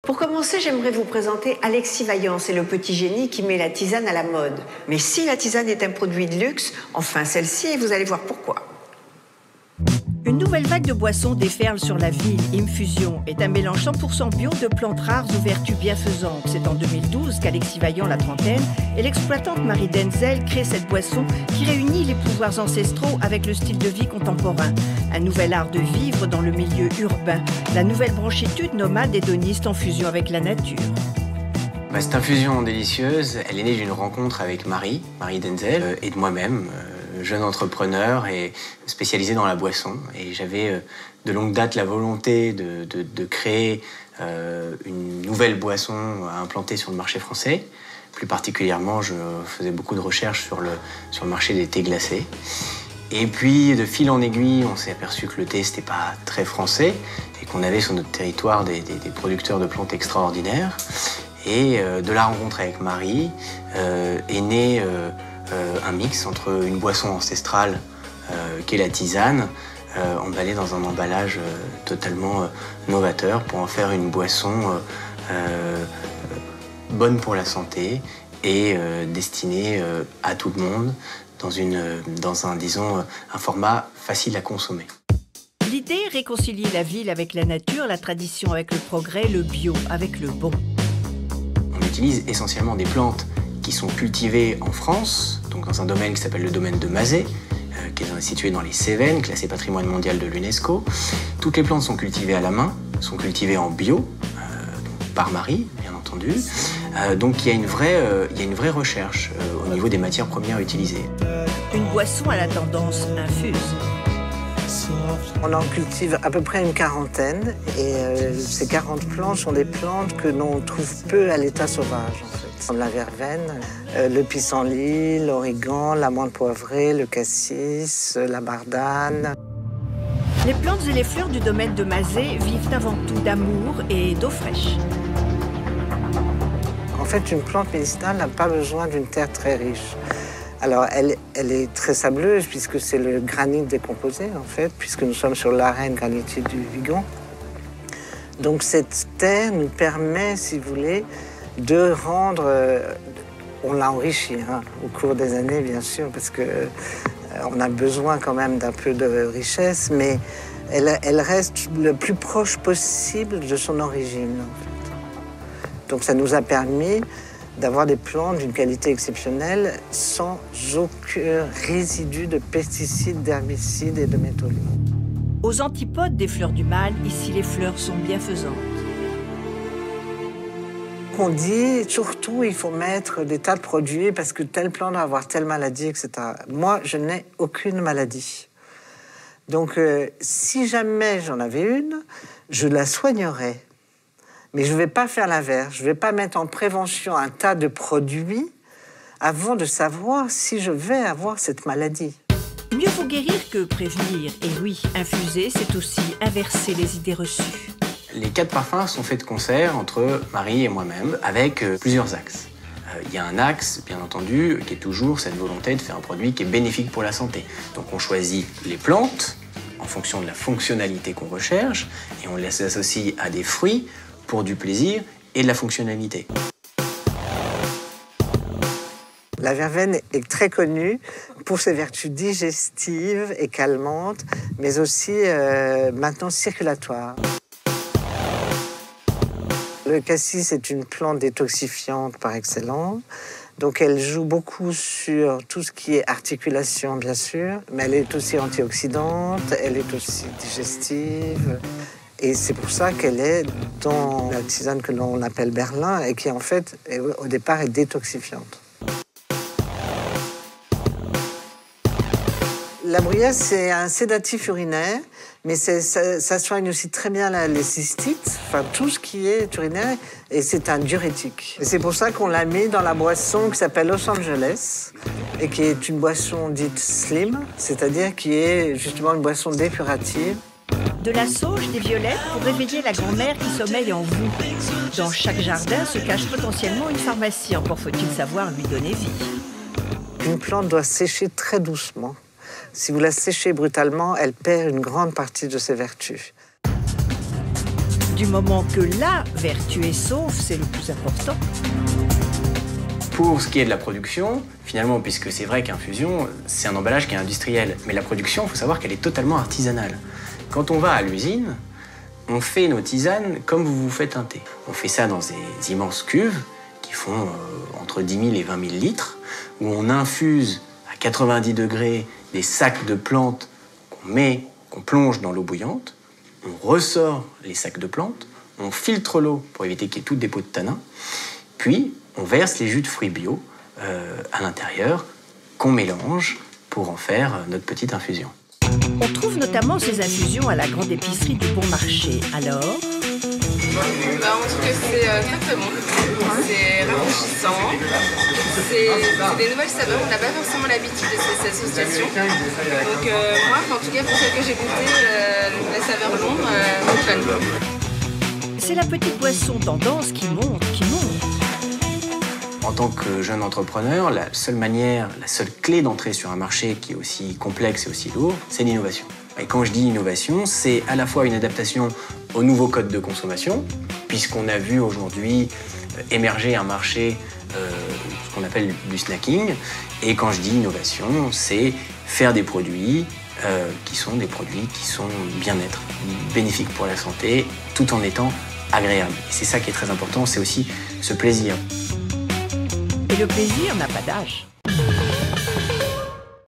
Pour commencer, j'aimerais vous présenter Alexis Vaillant. C'est le petit génie qui met la tisane à la mode. Mais si la tisane est un produit de luxe, enfin celle-ci, et vous allez voir pourquoi. Une nouvelle vague de boissons déferle sur la ville. Infusion est un mélange 100% bio de plantes rares aux vertus bienfaisantes. C'est en 2012 qu'Alexis Vaillant, la trentaine, et l'exploitante Marie Denzel créent cette boisson qui réunit les pouvoirs ancestraux avec le style de vie contemporain. Un nouvel art de vivre dans le milieu urbain. La nouvelle branchitude nomade hédoniste en fusion avec la nature. Cette infusion délicieuse, elle est née d'une rencontre avec Marie Denzel, et de moi-même, jeune entrepreneur et spécialisé dans la boisson. Et j'avais de longue date la volonté de créer une nouvelle boisson à implanter sur le marché français. Plus particulièrement, je faisais beaucoup de recherches sur le marché des thés glacés. Et puis, de fil en aiguille, on s'est aperçu que le thé, c'était pas très français et qu'on avait sur notre territoire des producteurs de plantes extraordinaires. Et de la rencontre avec Marie est né un mix entre une boisson ancestrale qui est la tisane, emballée dans un emballage totalement novateur pour en faire une boisson bonne pour la santé et destinée à tout le monde dans un format facile à consommer. L'idée est réconcilier la ville avec la nature, la tradition avec le progrès, le bio avec le bon. On utilise essentiellement des plantes qui sont cultivées en France, donc dans un domaine qui s'appelle le domaine de Mazet, qui est situé dans les Cévennes, classé patrimoine mondial de l'UNESCO. Toutes les plantes sont cultivées à la main, sont cultivées en bio, par Marie, bien entendu. Donc il y a une vraie recherche au niveau des matières premières utilisées. Une boisson à la tendance infuse. On en cultive à peu près une quarantaine et ces 40 plantes sont des plantes que l'on trouve peu à l'état sauvage en fait. Comme la verveine, le pissenlit, l'origan, l'amande poivrée, le cassis, la bardane. Les plantes et les fleurs du domaine de Mazet vivent avant tout d'amour et d'eau fraîche. En fait, une plante médicinale n'a pas besoin d'une terre très riche. Alors, elle est très sableuse puisque c'est le granit décomposé, en fait, puisque nous sommes sur l'arène granitique du Vigan. Donc, cette terre nous permet, si vous voulez, de rendre... on l'a enrichi au cours des années, bien sûr, parce qu'on a besoin quand même d'un peu de richesse, mais elle reste le plus proche possible de son origine, en fait. Donc, ça nous a permis d'avoir des plantes d'une qualité exceptionnelle sans aucun résidu de pesticides, d'herbicides et de métaux lourds. Aux antipodes des fleurs du mal, ici les fleurs sont bienfaisantes. On dit surtout il faut mettre des tas de produits parce que telle plante va avoir telle maladie, etc. Moi, je n'ai aucune maladie. Donc, si jamais j'en avais une, je la soignerais. Mais je ne vais pas faire l'inverse. Je ne vais pas mettre en prévention un tas de produits avant de savoir si je vais avoir cette maladie. Mieux vaut guérir que prévenir. Et oui, infuser, c'est aussi inverser les idées reçues. Les 4 parfums sont faits de concert entre Marie et moi-même, avec plusieurs axes. Il y a un axe, bien entendu, qui est toujours cette volonté de faire un produit qui est bénéfique pour la santé. Donc on choisit les plantes en fonction de la fonctionnalité qu'on recherche et on les associe à des fruits pour du plaisir et de la fonctionnalité. La verveine est très connue pour ses vertus digestives et calmantes, mais aussi maintenant circulatoires. Le cassis est une plante détoxifiante par excellence. Donc elle joue beaucoup sur tout ce qui est articulation, bien sûr, mais elle est aussi antioxydante, elle est aussi digestive. Et c'est pour ça qu'elle est dans la tisane que l'on appelle Berlin et qui, en fait, au départ, est détoxifiante. La bruyère, c'est un sédatif urinaire, mais ça soigne aussi très bien les cystites, enfin tout ce qui est urinaire, et c'est un diurétique. Et c'est pour ça qu'on l'a mis dans la boisson qui s'appelle Los Angeles, et qui est une boisson dite slim, c'est-à-dire qui est justement une boisson dépurative. De la sauge, des violettes pour réveiller la grand-mère qui sommeille en vous. Dans chaque jardin se cache potentiellement une pharmacie, encore faut-il savoir lui donner vie. Une plante doit sécher très doucement. Si vous la séchez brutalement, elle perd une grande partie de ses vertus. Du moment que la vertu est sauve, c'est le plus important. Pour ce qui est de la production, finalement, puisque c'est vrai qu'infusion, c'est un emballage qui est industriel, mais la production, il faut savoir qu'elle est totalement artisanale. Quand on va à l'usine, on fait nos tisanes comme vous vous faites un thé. On fait ça dans des immenses cuves qui font entre 10 000 et 20 000 litres, où on infuse à 90 degrés des sacs de plantes qu'on plonge dans l'eau bouillante. On ressort les sacs de plantes, on filtre l'eau pour éviter qu'il y ait tout dépôt de tanin, puis on verse les jus de fruits bio à l'intérieur, qu'on mélange pour en faire notre petite infusion. On trouve notamment ces infusions à la grande épicerie du Bon Marché. Alors, on trouve que c'est très très bon. C'est rafraîchissant. C'est des nouvelles saveurs. On n'a pas forcément l'habitude de ces associations. Donc moi, en tout cas pour celles que j'ai goûtées, la saveur longue, fonctionne. c'est la petite boisson tendance qui monte. En tant que jeune entrepreneur, la seule clé d'entrée sur un marché qui est aussi complexe et aussi lourd, c'est l'innovation. Et quand je dis innovation, c'est à la fois une adaptation aux nouveaux codes de consommation, puisqu'on a vu aujourd'hui émerger un marché, ce qu'on appelle du snacking. Et quand je dis innovation, c'est faire des produits qui sont bien-être, bénéfiques pour la santé, tout en étant agréables. Et c'est ça qui est très important, c'est aussi ce plaisir. Et le plaisir n'a pas d'âge.